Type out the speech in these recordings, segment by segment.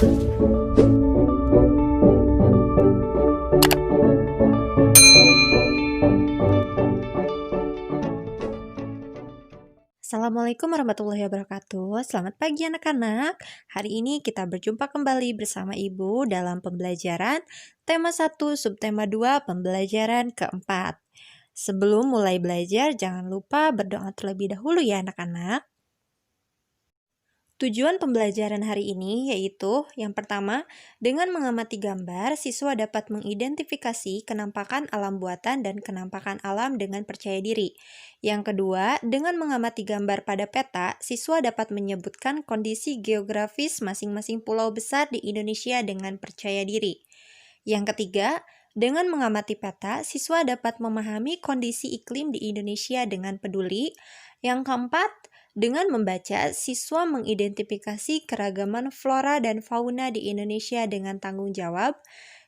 Assalamualaikum warahmatullahi wabarakatuh. Selamat pagi anak-anak. Hari ini kita berjumpa kembali bersama Ibu dalam pembelajaran tema 1 subtema 2 pembelajaran keempat. Sebelum mulai belajar, jangan lupa berdoa terlebih dahulu ya anak-anak. Tujuan pembelajaran hari ini yaitu yang pertama, dengan mengamati gambar, siswa dapat mengidentifikasi kenampakan alam buatan dan kenampakan alam dengan percaya diri. Yang kedua, dengan mengamati gambar pada peta, siswa dapat menyebutkan kondisi geografis masing-masing pulau besar di Indonesia dengan percaya diri. Yang ketiga, dengan mengamati peta, siswa dapat memahami kondisi iklim di Indonesia dengan peduli. Yang keempat, dengan membaca, siswa mengidentifikasi keragaman flora dan fauna di Indonesia dengan tanggung jawab.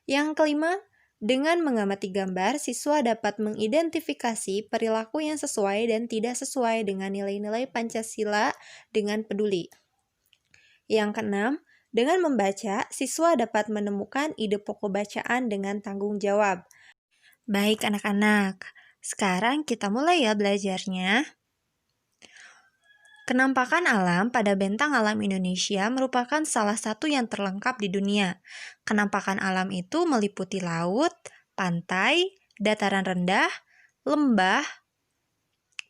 Yang kelima, dengan mengamati gambar, siswa dapat mengidentifikasi perilaku yang sesuai dan tidak sesuai dengan nilai-nilai Pancasila dengan peduli. Yang keenam, dengan membaca, siswa dapat menemukan ide pokok bacaan dengan tanggung jawab. Baik anak-anak, sekarang kita mulai ya belajarnya. Kenampakan alam pada bentang alam Indonesia merupakan salah satu yang terlengkap di dunia. Kenampakan alam itu meliputi laut, pantai, dataran rendah, lembah,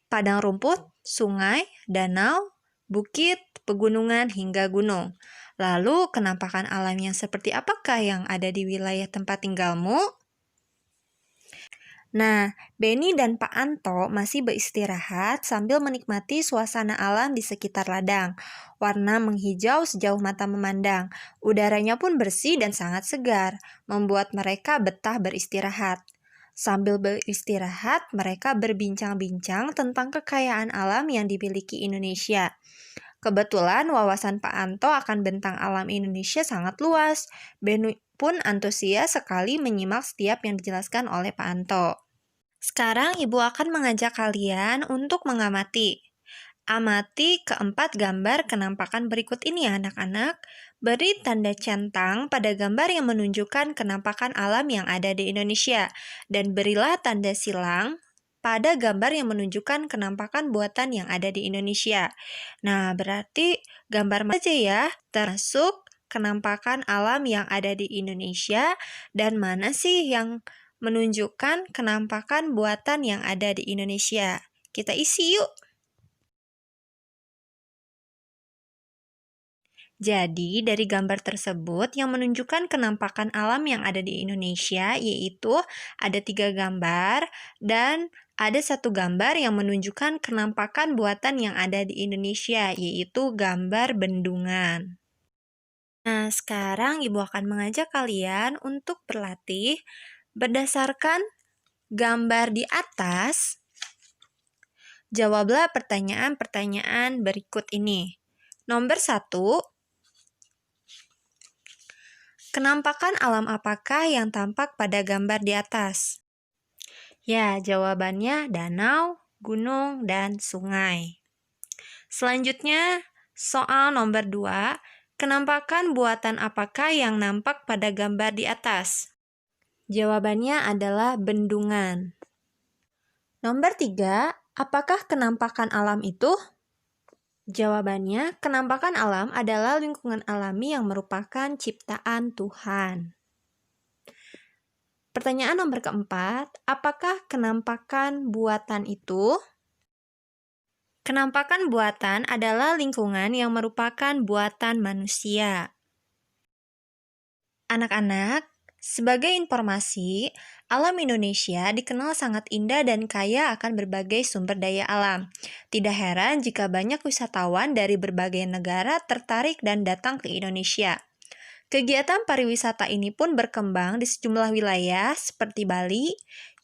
padang rumput, sungai, danau, bukit, pegunungan, hingga gunung. Lalu, kenampakan alam yang seperti apakah yang ada di wilayah tempat tinggalmu? Nah, Beni dan Pak Anto masih beristirahat sambil menikmati suasana alam di sekitar ladang. Warna menghijau sejauh mata memandang. Udaranya pun bersih dan sangat segar, membuat mereka betah beristirahat. Sambil beristirahat, mereka berbincang-bincang tentang kekayaan alam yang dimiliki Indonesia. Kebetulan wawasan Pak Anto akan bentang alam Indonesia sangat luas. Beni pun antusias sekali menyimak setiap yang dijelaskan oleh Pak Anto. Sekarang Ibu akan mengajak kalian untuk mengamati. Amati keempat gambar kenampakan berikut ini ya anak-anak. Beri tanda centang pada gambar yang menunjukkan kenampakan alam yang ada di Indonesia. Dan berilah tanda silang pada gambar yang menunjukkan kenampakan buatan yang ada di Indonesia. Nah, berarti gambar mana saja ya, termasuk kenampakan alam yang ada di Indonesia, dan mana sih yang menunjukkan kenampakan buatan yang ada di Indonesia. Kita isi yuk. Jadi, dari gambar tersebut yang menunjukkan kenampakan alam yang ada di Indonesia, yaitu ada 3 gambar, dan ada 1 gambar yang menunjukkan kenampakan buatan yang ada di Indonesia, yaitu gambar bendungan. Nah, sekarang Ibu akan mengajak kalian untuk berlatih berdasarkan gambar di atas. Jawablah pertanyaan-pertanyaan berikut ini. Nomor 1, kenampakan alam apakah yang tampak pada gambar di atas? Ya, jawabannya danau, gunung, dan sungai. Selanjutnya, soal nomor 2, kenampakan buatan apakah yang nampak pada gambar di atas? Jawabannya adalah bendungan. Nomor 3, apakah kenampakan alam itu? Jawabannya, kenampakan alam adalah lingkungan alami yang merupakan ciptaan Tuhan. Pertanyaan nomor keempat, apakah kenampakan buatan itu? Kenampakan buatan adalah lingkungan yang merupakan buatan manusia. Anak-anak, sebagai informasi, alam Indonesia dikenal sangat indah dan kaya akan berbagai sumber daya alam. Tidak heran jika banyak wisatawan dari berbagai negara tertarik dan datang ke Indonesia. Kegiatan pariwisata ini pun berkembang di sejumlah wilayah seperti Bali,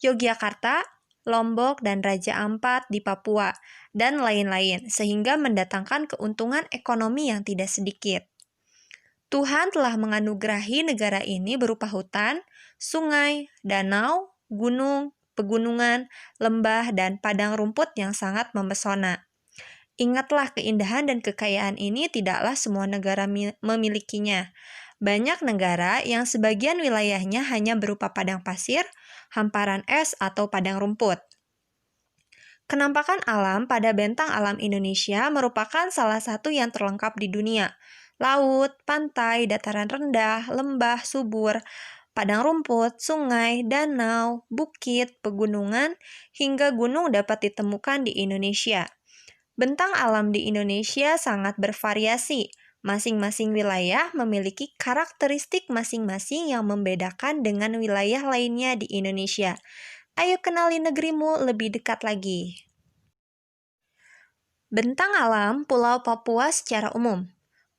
Yogyakarta, Lombok, dan Raja Ampat di Papua, dan lain-lain, sehingga mendatangkan keuntungan ekonomi yang tidak sedikit. Tuhan telah menganugerahi negara ini berupa hutan, sungai, danau, gunung, pegunungan, lembah, dan padang rumput yang sangat memesona. Ingatlah keindahan dan kekayaan ini tidaklah semua negara memilikinya. Banyak negara yang sebagian wilayahnya hanya berupa padang pasir, hamparan es, atau padang rumput. Kenampakan alam pada bentang alam Indonesia merupakan salah satu yang terlengkap di dunia. Laut, pantai, dataran rendah, lembah, subur, padang rumput, sungai, danau, bukit, pegunungan, hingga gunung dapat ditemukan di Indonesia. Bentang alam di Indonesia sangat bervariasi. Masing-masing wilayah memiliki karakteristik masing-masing yang membedakan dengan wilayah lainnya di Indonesia. Ayo kenali negerimu lebih dekat lagi. Bentang alam Pulau Papua secara umum.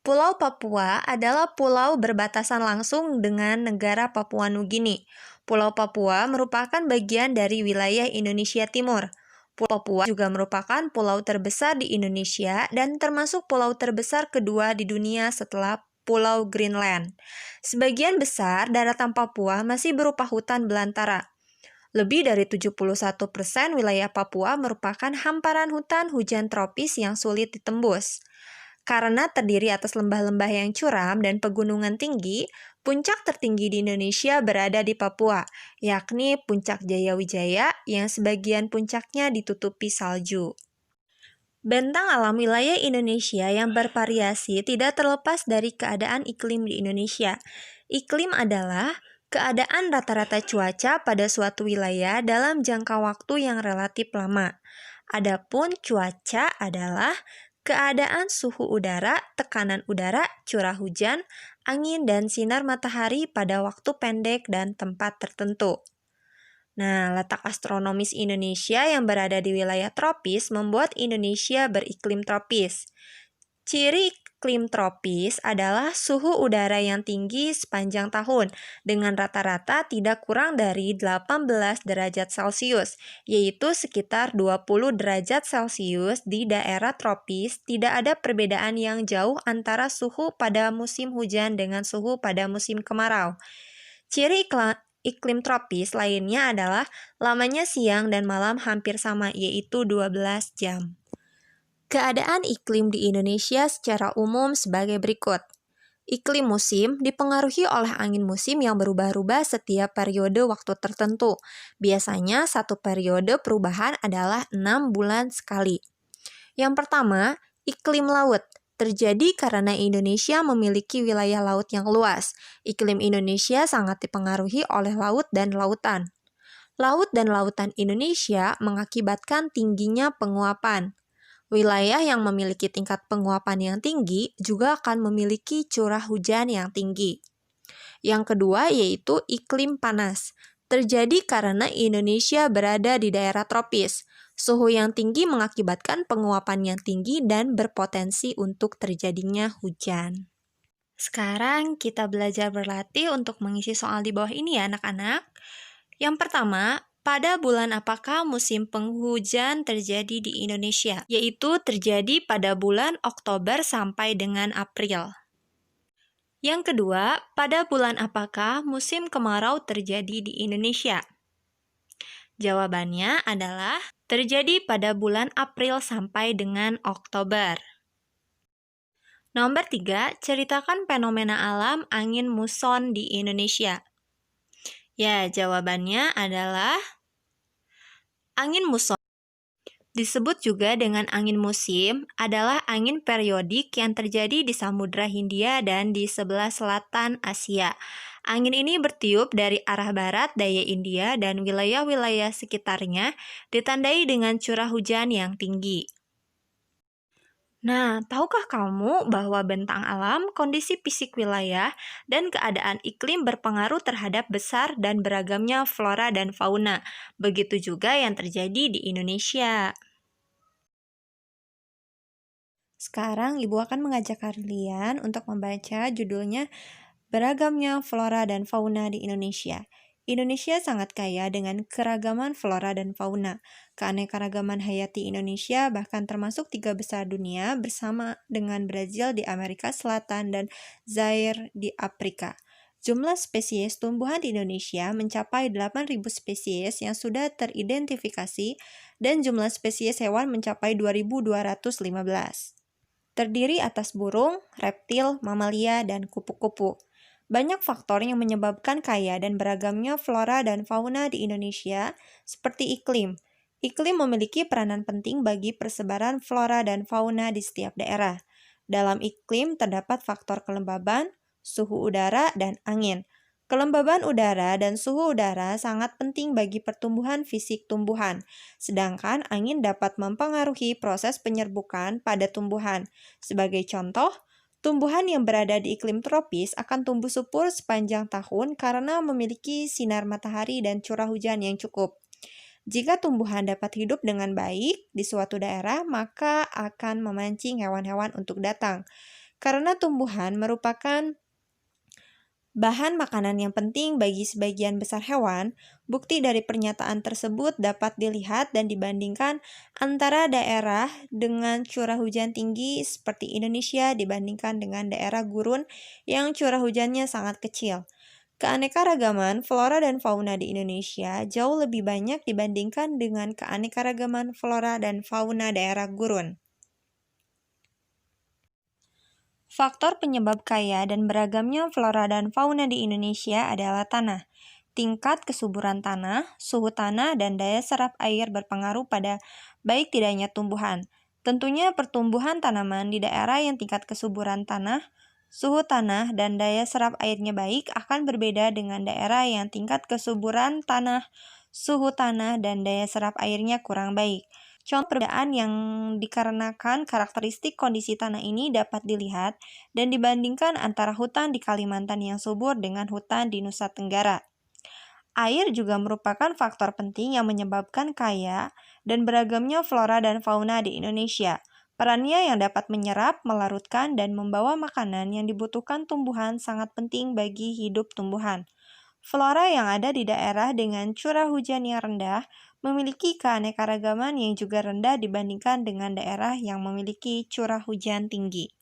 Pulau Papua adalah pulau berbatasan langsung dengan negara Papua Nugini. Pulau Papua merupakan bagian dari wilayah Indonesia Timur. Pulau Papua juga merupakan pulau terbesar di Indonesia dan termasuk pulau terbesar kedua di dunia setelah Pulau Greenland. Sebagian besar daratan Papua masih berupa hutan belantara. Lebih dari 71% wilayah Papua merupakan hamparan hutan hujan tropis yang sulit ditembus. Karena terdiri atas lembah-lembah yang curam dan pegunungan tinggi, puncak tertinggi di Indonesia berada di Papua, yakni Puncak Jayawijaya yang sebagian puncaknya ditutupi salju. Bentang alam wilayah Indonesia yang bervariasi tidak terlepas dari keadaan iklim di Indonesia. Iklim adalah keadaan rata-rata cuaca pada suatu wilayah dalam jangka waktu yang relatif lama. Adapun cuaca adalah keadaan suhu udara, tekanan udara, curah hujan, angin, dan sinar matahari pada waktu pendek dan tempat tertentu. Nah, letak astronomis Indonesia yang berada di wilayah tropis membuat Indonesia beriklim tropis. Ciri iklim tropis adalah suhu udara yang tinggi sepanjang tahun, dengan rata-rata tidak kurang dari 18 derajat Celcius, yaitu sekitar 20 derajat Celcius di daerah tropis. Tidak ada perbedaan yang jauh antara suhu pada musim hujan dengan suhu pada musim kemarau. Ciri iklim tropis lainnya adalah lamanya siang dan malam hampir sama, yaitu 12 jam. Keadaan iklim di Indonesia secara umum sebagai berikut. Iklim musim dipengaruhi oleh angin musim yang berubah-ubah setiap periode waktu tertentu. Biasanya satu periode perubahan adalah 6 bulan sekali. Yang pertama, iklim laut. Terjadi karena Indonesia memiliki wilayah laut yang luas. Iklim Indonesia sangat dipengaruhi oleh laut dan lautan. Laut dan lautan Indonesia mengakibatkan tingginya penguapan. Wilayah yang memiliki tingkat penguapan yang tinggi juga akan memiliki curah hujan yang tinggi. Yang kedua yaitu iklim panas. Terjadi karena Indonesia berada di daerah tropis. Suhu yang tinggi mengakibatkan penguapan yang tinggi dan berpotensi untuk terjadinya hujan. Sekarang kita belajar berlatih untuk mengisi soal di bawah ini ya anak-anak. Yang pertama, pada bulan apakah musim penghujan terjadi di Indonesia? Yaitu terjadi pada bulan Oktober sampai dengan April. Yang kedua, pada bulan apakah musim kemarau terjadi di Indonesia? Jawabannya adalah terjadi pada bulan April sampai dengan Oktober. Nomor 3, ceritakan fenomena alam angin muson di Indonesia. Ya, jawabannya adalah angin muson. Disebut juga dengan angin musim, adalah angin periodik yang terjadi di Samudra Hindia dan di sebelah selatan Asia. Angin ini bertiup dari arah barat daya India dan wilayah-wilayah sekitarnya ditandai dengan curah hujan yang tinggi. Nah, tahukah kamu bahwa bentang alam, kondisi fisik wilayah, dan keadaan iklim berpengaruh terhadap besar dan beragamnya flora dan fauna? Begitu juga yang terjadi di Indonesia. Sekarang Ibu akan mengajak kalian untuk membaca judulnya Beragamnya Flora dan Fauna di Indonesia. Indonesia sangat kaya dengan keragaman flora dan fauna. Keanekaragaman hayati Indonesia bahkan termasuk 3 besar dunia bersama dengan Brazil di Amerika Selatan dan Zaire di Afrika. Jumlah spesies tumbuhan di Indonesia mencapai 8.000 spesies yang sudah teridentifikasi dan jumlah spesies hewan mencapai 2.215. Terdiri atas burung, reptil, mamalia, dan kupu-kupu. Banyak faktor yang menyebabkan kaya dan beragamnya flora dan fauna di Indonesia, seperti iklim. Iklim memiliki peranan penting bagi persebaran flora dan fauna di setiap daerah. Dalam iklim terdapat faktor kelembaban, suhu udara, dan angin. Kelembaban udara dan suhu udara sangat penting bagi pertumbuhan fisik tumbuhan, sedangkan angin dapat mempengaruhi proses penyerbukan pada tumbuhan. Sebagai contoh, tumbuhan yang berada di iklim tropis akan tumbuh subur sepanjang tahun karena memiliki sinar matahari dan curah hujan yang cukup. Jika tumbuhan dapat hidup dengan baik di suatu daerah, maka akan memancing hewan-hewan untuk datang. Karena tumbuhan merupakan bahan makanan yang penting bagi sebagian besar hewan, bukti dari pernyataan tersebut dapat dilihat dan dibandingkan antara daerah dengan curah hujan tinggi seperti Indonesia dibandingkan dengan daerah gurun yang curah hujannya sangat kecil. Keanekaragaman flora dan fauna di Indonesia jauh lebih banyak dibandingkan dengan keanekaragaman flora dan fauna daerah gurun. Faktor penyebab kaya dan beragamnya flora dan fauna di Indonesia adalah tanah. Tingkat kesuburan tanah, suhu tanah, dan daya serap air berpengaruh pada baik tidaknya tumbuhan. Tentunya pertumbuhan tanaman di daerah yang tingkat kesuburan tanah, suhu tanah, dan daya serap airnya baik akan berbeda dengan daerah yang tingkat kesuburan tanah, suhu tanah, dan daya serap airnya kurang baik. Contoh perbedaan yang dikarenakan karakteristik kondisi tanah ini dapat dilihat dan dibandingkan antara hutan di Kalimantan yang subur dengan hutan di Nusa Tenggara. Air juga merupakan faktor penting yang menyebabkan kaya dan beragamnya flora dan fauna di Indonesia. Perannya yang dapat menyerap, melarutkan, dan membawa makanan yang dibutuhkan tumbuhan sangat penting bagi hidup tumbuhan. Flora yang ada di daerah dengan curah hujan yang rendah memiliki keanekaragaman yang juga rendah dibandingkan dengan daerah yang memiliki curah hujan tinggi.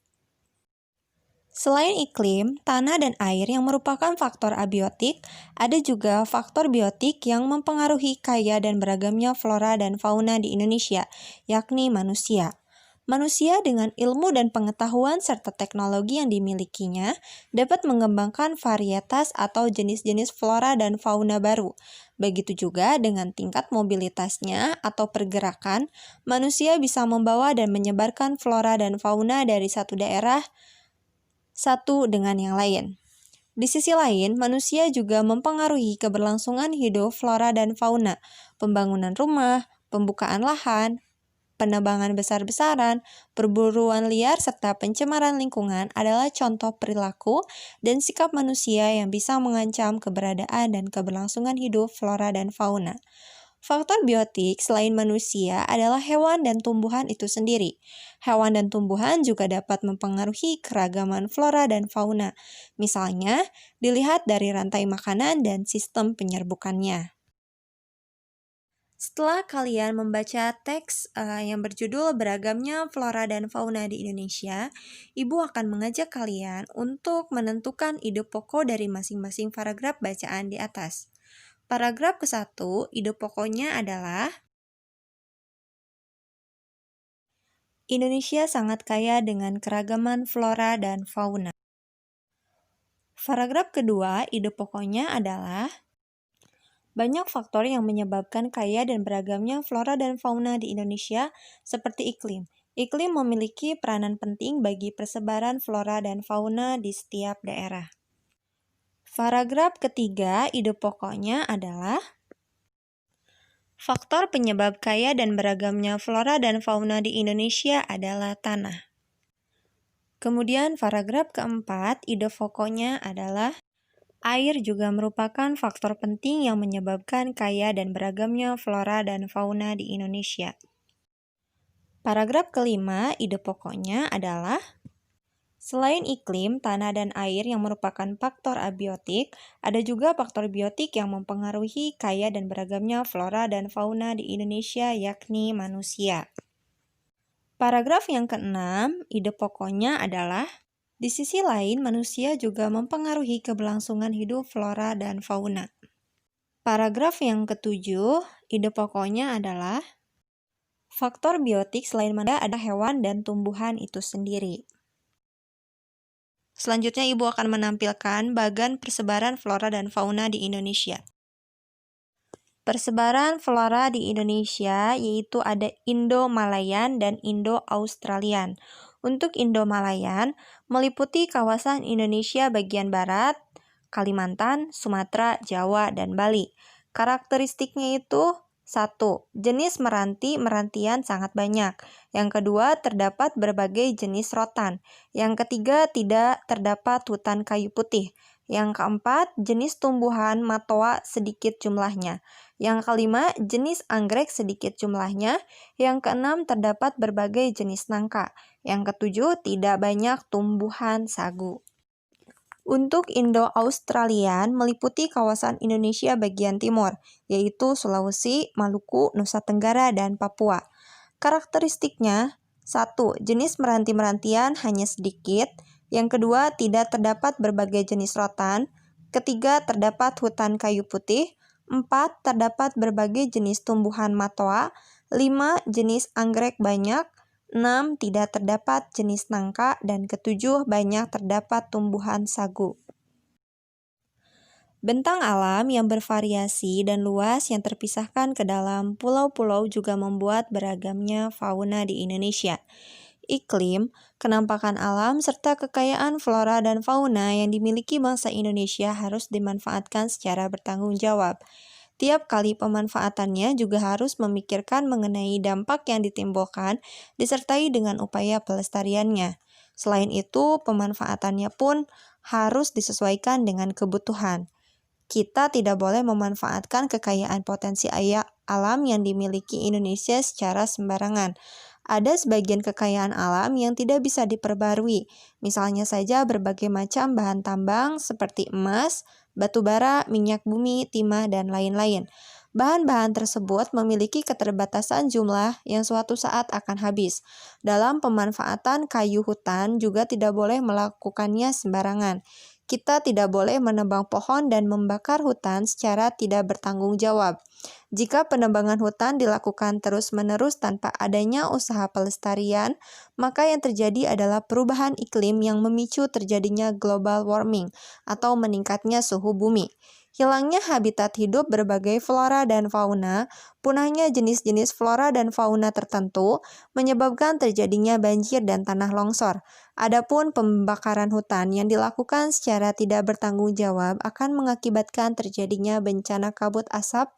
Selain iklim, tanah dan air yang merupakan faktor abiotik, ada juga faktor biotik yang mempengaruhi kaya dan beragamnya flora dan fauna di Indonesia, yakni manusia. Manusia dengan ilmu dan pengetahuan serta teknologi yang dimilikinya dapat mengembangkan varietas atau jenis-jenis flora dan fauna baru. Begitu juga dengan tingkat mobilitasnya atau pergerakan, manusia bisa membawa dan menyebarkan flora dan fauna dari satu daerah satu dengan yang lain. Di sisi lain, manusia juga mempengaruhi keberlangsungan hidup flora dan fauna, pembangunan rumah, pembukaan lahan, penebangan besar-besaran, perburuan liar, serta pencemaran lingkungan adalah contoh perilaku dan sikap manusia yang bisa mengancam keberadaan dan keberlangsungan hidup flora dan fauna. Faktor biotik selain manusia adalah hewan dan tumbuhan itu sendiri. Hewan dan tumbuhan juga dapat mempengaruhi keragaman flora dan fauna. Misalnya, dilihat dari rantai makanan dan sistem penyerbukannya. Setelah kalian membaca teks yang berjudul Beragamnya Flora dan Fauna di Indonesia, Ibu akan mengajak kalian untuk menentukan ide pokok dari masing-masing paragraf bacaan di atas. Paragraf ke-1, ide pokoknya adalah Indonesia sangat kaya dengan keragaman flora dan fauna. Paragraf kedua, ide pokoknya adalah banyak faktor yang menyebabkan kaya dan beragamnya flora dan fauna di Indonesia, seperti iklim. Iklim memiliki peranan penting bagi persebaran flora dan fauna di setiap daerah. Paragraf ketiga, ide pokoknya adalah faktor penyebab kaya dan beragamnya flora dan fauna di Indonesia adalah tanah. Kemudian paragraf keempat, ide pokoknya adalah air juga merupakan faktor penting yang menyebabkan kaya dan beragamnya flora dan fauna di Indonesia. Paragraf kelima, ide pokoknya adalah selain iklim, tanah, dan air yang merupakan faktor abiotik, ada juga faktor biotik yang mempengaruhi kaya dan beragamnya flora dan fauna di Indonesia, yakni manusia. Paragraf yang keenam, ide pokoknya adalah di sisi lain, manusia juga mempengaruhi keberlangsungan hidup flora dan fauna. Paragraf yang ketujuh, ide pokoknya adalah faktor biotik selain manusia ada hewan dan tumbuhan itu sendiri. Selanjutnya Ibu akan menampilkan bagan persebaran flora dan fauna di Indonesia. Persebaran flora di Indonesia yaitu ada Indo-Malayan dan Indo-Australian. Untuk Indo-Malayan meliputi kawasan Indonesia bagian barat, Kalimantan, Sumatera, Jawa, dan Bali. Karakteristiknya itu 1. Jenis merantian sangat banyak. Yang kedua, terdapat berbagai jenis rotan. Yang ketiga, tidak terdapat hutan kayu putih. Yang keempat, jenis tumbuhan matoa sedikit jumlahnya. Yang kelima, jenis anggrek sedikit jumlahnya. Yang keenam, terdapat berbagai jenis nangka. Yang ketujuh, tidak banyak tumbuhan sagu. Untuk Indo-Australian meliputi kawasan Indonesia bagian timur, yaitu Sulawesi, Maluku, Nusa Tenggara, dan Papua. Karakteristiknya, 1. Jenis meranti-merantian hanya sedikit. Yang kedua, tidak terdapat berbagai jenis rotan. Ketiga, terdapat hutan kayu putih. 4. Terdapat berbagai jenis tumbuhan matoa. 5. Jenis anggrek banyak. 6. Tidak terdapat jenis nangka. Dan ketujuh, banyak terdapat tumbuhan sagu. Bentang alam yang bervariasi dan luas yang terpisahkan ke dalam pulau-pulau juga membuat beragamnya fauna di Indonesia. Iklim, kenampakan alam, serta kekayaan flora dan fauna yang dimiliki bangsa Indonesia harus dimanfaatkan secara bertanggung jawab. Tiap kali pemanfaatannya juga harus memikirkan mengenai dampak yang ditimbulkan disertai dengan upaya pelestariannya. Selain itu, pemanfaatannya pun harus disesuaikan dengan kebutuhan. Kita tidak boleh memanfaatkan kekayaan potensi alam yang dimiliki Indonesia secara sembarangan. Ada sebagian kekayaan alam yang tidak bisa diperbarui, misalnya saja berbagai macam bahan tambang seperti emas, batu bara, minyak bumi, timah, dan lain-lain. Bahan-bahan tersebut memiliki keterbatasan jumlah yang suatu saat akan habis. Dalam pemanfaatan kayu hutan juga tidak boleh melakukannya sembarangan. Kita tidak boleh menebang pohon dan membakar hutan secara tidak bertanggung jawab. Jika penebangan hutan dilakukan terus-menerus tanpa adanya usaha pelestarian, maka yang terjadi adalah perubahan iklim yang memicu terjadinya global warming atau meningkatnya suhu bumi. Hilangnya habitat hidup berbagai flora dan fauna, punahnya jenis-jenis flora dan fauna tertentu, menyebabkan terjadinya banjir dan tanah longsor. Adapun pembakaran hutan yang dilakukan secara tidak bertanggung jawab akan mengakibatkan terjadinya bencana kabut asap,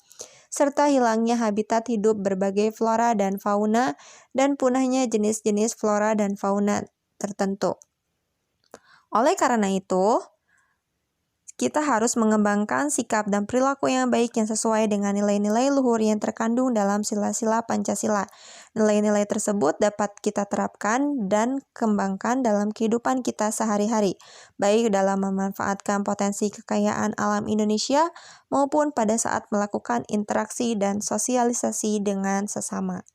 serta hilangnya habitat hidup berbagai flora dan fauna, dan punahnya jenis-jenis flora dan fauna tertentu. Oleh karena itu, kita harus mengembangkan sikap dan perilaku yang baik yang sesuai dengan nilai-nilai luhur yang terkandung dalam sila-sila Pancasila. Nilai-nilai tersebut dapat kita terapkan dan kembangkan dalam kehidupan kita sehari-hari, baik dalam memanfaatkan potensi kekayaan alam Indonesia maupun pada saat melakukan interaksi dan sosialisasi dengan sesama.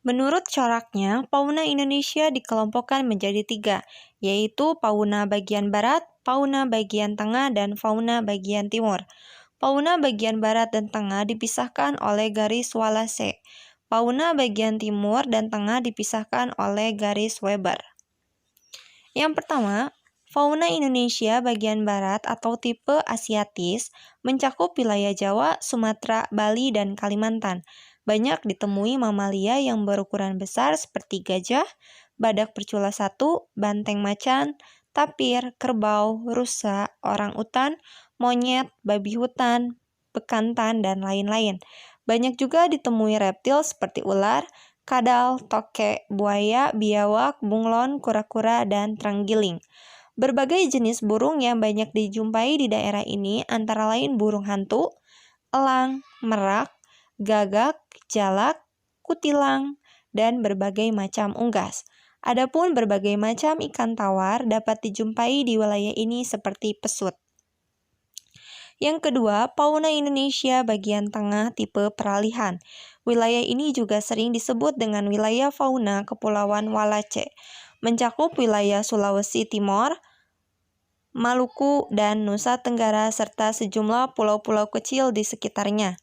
Menurut coraknya, fauna Indonesia dikelompokkan menjadi 3, yaitu fauna bagian barat, fauna bagian tengah, dan fauna bagian timur. Fauna bagian barat dan tengah dipisahkan oleh garis Wallace. Fauna bagian timur dan tengah dipisahkan oleh garis Weber. Yang pertama, fauna Indonesia bagian barat atau tipe Asiatis mencakup wilayah Jawa, Sumatera, Bali, dan Kalimantan. Banyak ditemui mamalia yang berukuran besar seperti gajah, badak bercula 1, banteng macan, tapir, kerbau, rusa, orang utan, monyet, babi hutan, bekantan, dan lain-lain. Banyak juga ditemui reptil seperti ular, kadal, tokek, buaya, biawak, bunglon, kura-kura, dan terenggiling. Berbagai jenis burung yang banyak dijumpai di daerah ini antara lain burung hantu, elang, merak, gagak, jalak, kutilang, dan berbagai macam unggas. Adapun berbagai macam ikan tawar dapat dijumpai di wilayah ini seperti pesut. Yang kedua, fauna Indonesia bagian tengah tipe peralihan. Wilayah ini juga sering disebut dengan wilayah fauna Kepulauan Wallace, mencakup wilayah Sulawesi Timur, Maluku, dan Nusa Tenggara serta sejumlah pulau-pulau kecil di sekitarnya.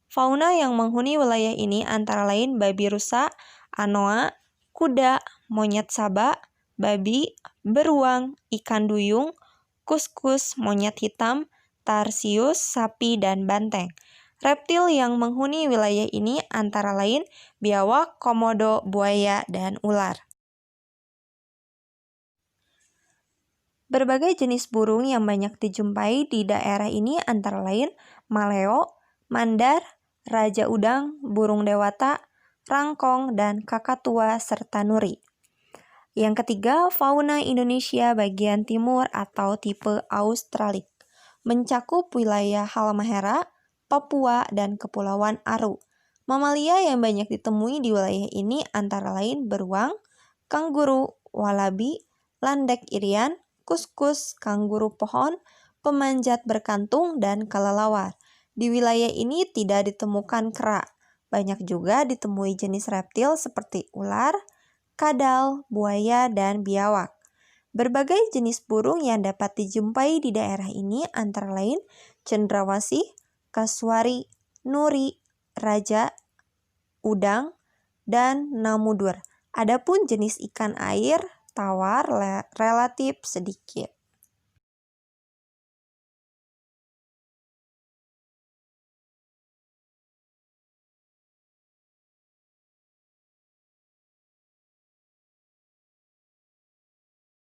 Fauna yang menghuni wilayah ini antara lain babi rusa, anoa, kuda, monyet sabak, babi, beruang, ikan duyung, kuskus, monyet hitam, tarsius, sapi, dan banteng. Reptil yang menghuni wilayah ini antara lain biawak, komodo, buaya, dan ular. Berbagai jenis burung yang banyak dijumpai di daerah ini antara lain maleo, mandar, raja udang, burung dewata, rangkong, dan kakatua, serta nuri. Yang ketiga, fauna Indonesia bagian timur atau tipe Australik, mencakup wilayah Halmahera, Papua, dan Kepulauan Aru. Mamalia yang banyak ditemui di wilayah ini antara lain beruang, kanguru, walabi, landek irian, kuskus, kanguru pohon, pemanjat berkantung, dan kelelawar. Di wilayah ini tidak ditemukan kera. Banyak juga ditemui jenis reptil seperti ular, kadal, buaya, dan biawak. Berbagai jenis burung yang dapat dijumpai di daerah ini antara lain cendrawasih, kasuari, nuri, raja, udang, dan namudur. Adapun jenis ikan air tawar relatif sedikit.